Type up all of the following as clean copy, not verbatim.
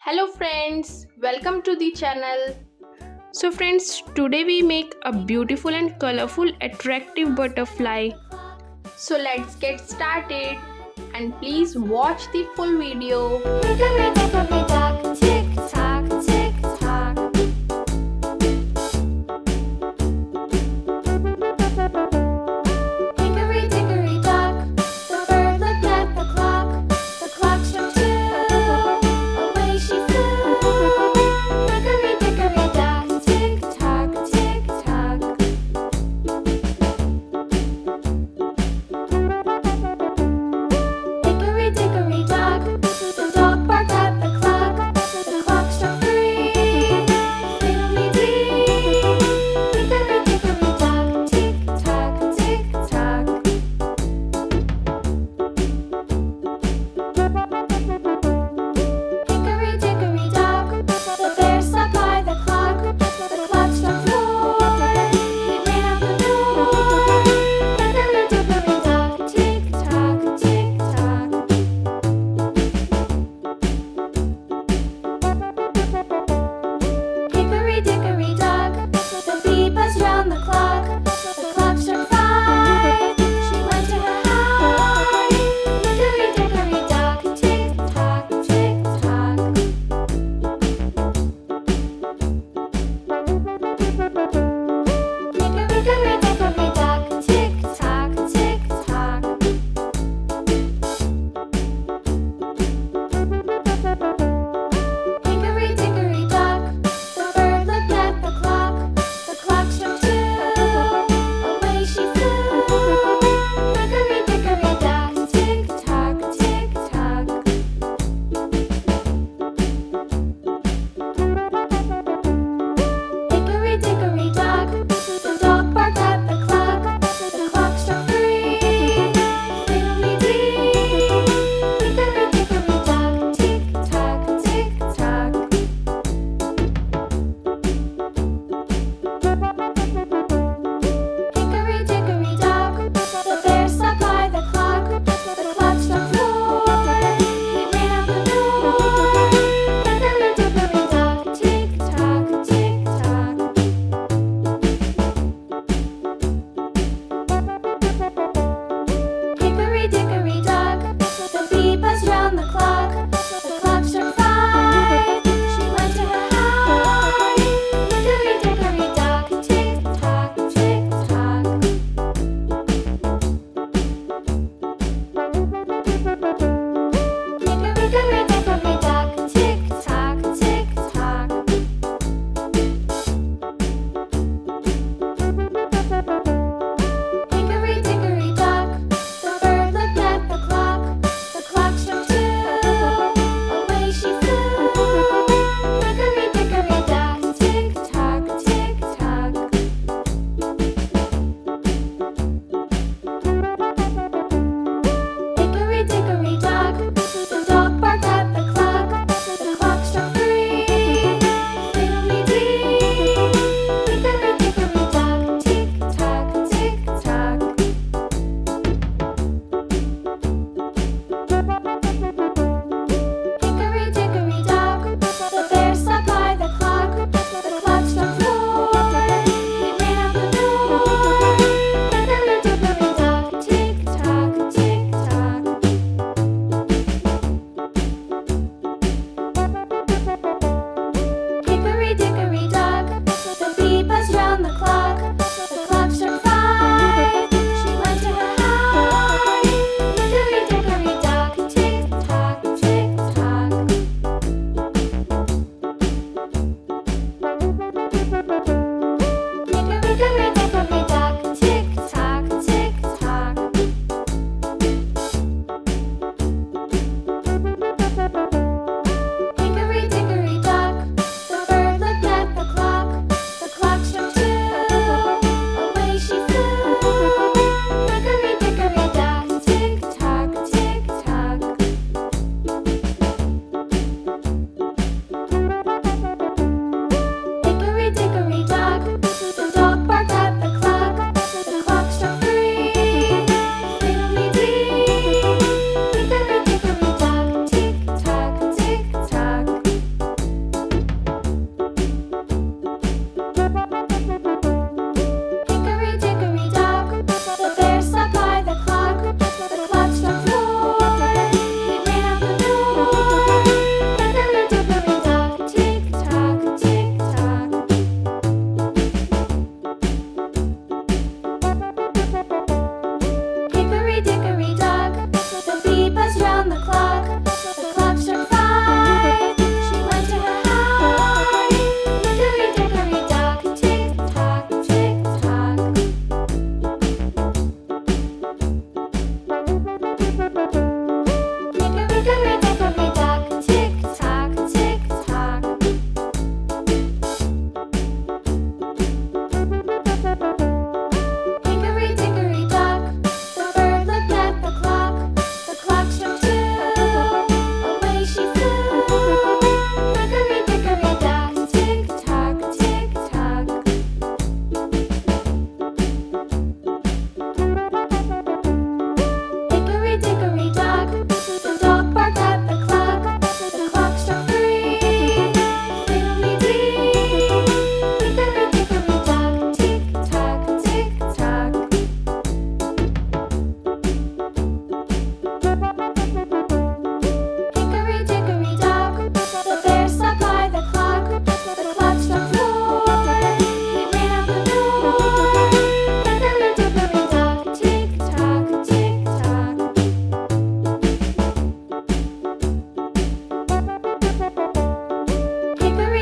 Hello friends, welcome to the channel. So friends, today we make a beautiful and colorful attractive butterfly. So let's get started and please watch the full video. Hickory dickory dock, tick tock, tick tock. Hickory dickory dock, the bird looked at the clock. The clock struck two, away she flew. Hickory dickory dock, tick tock, tick tock. Hickory dickory dock, the dog barked at the clock.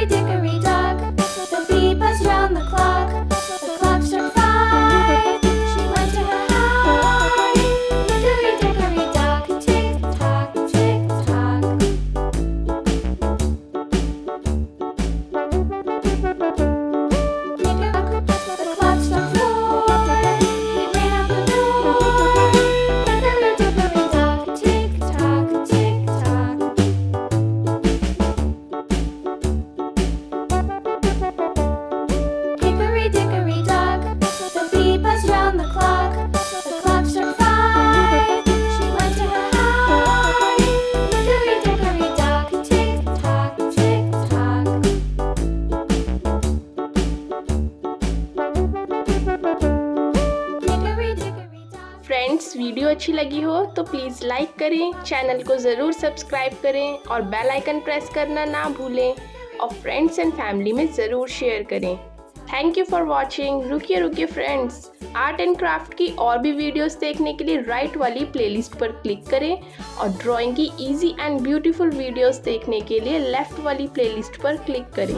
Hickory dickory dock, the bee buzzed round the clock. The clock struck 5. She went to her hive. Hickory dickory dock, tick tock, tick tock. The clock struck 4. He ran out the door. Hickory dickory dock, tick tock, tick tock. Hickory dickory dock, the bee buzzed round the clock. The clock struck 5. She went to her hive. Hickory dickory dock, tick tock, tick tock. Hickory dickory dock. Friends, video अच्छी लगी हो तो please like करें, channel को ज़रूर subscribe करें और bell icon press करना ना भूलें और फ्रेंड्स एंड फैमिली में ज़रूर शेयर करें। Thank you for watching. रुकिए फ्रेंड्स, आर्ट एंड क्राफ्ट की और भी वीडियोस देखने के लिए राइट वाली प्लेलिस्ट पर क्लिक करें और ड्राइंग की इजी एंड ब्यूटीफुल वीडियोस देखने के लिए लेफ्ट वाली प्लेलिस्ट पर क्लिक करें।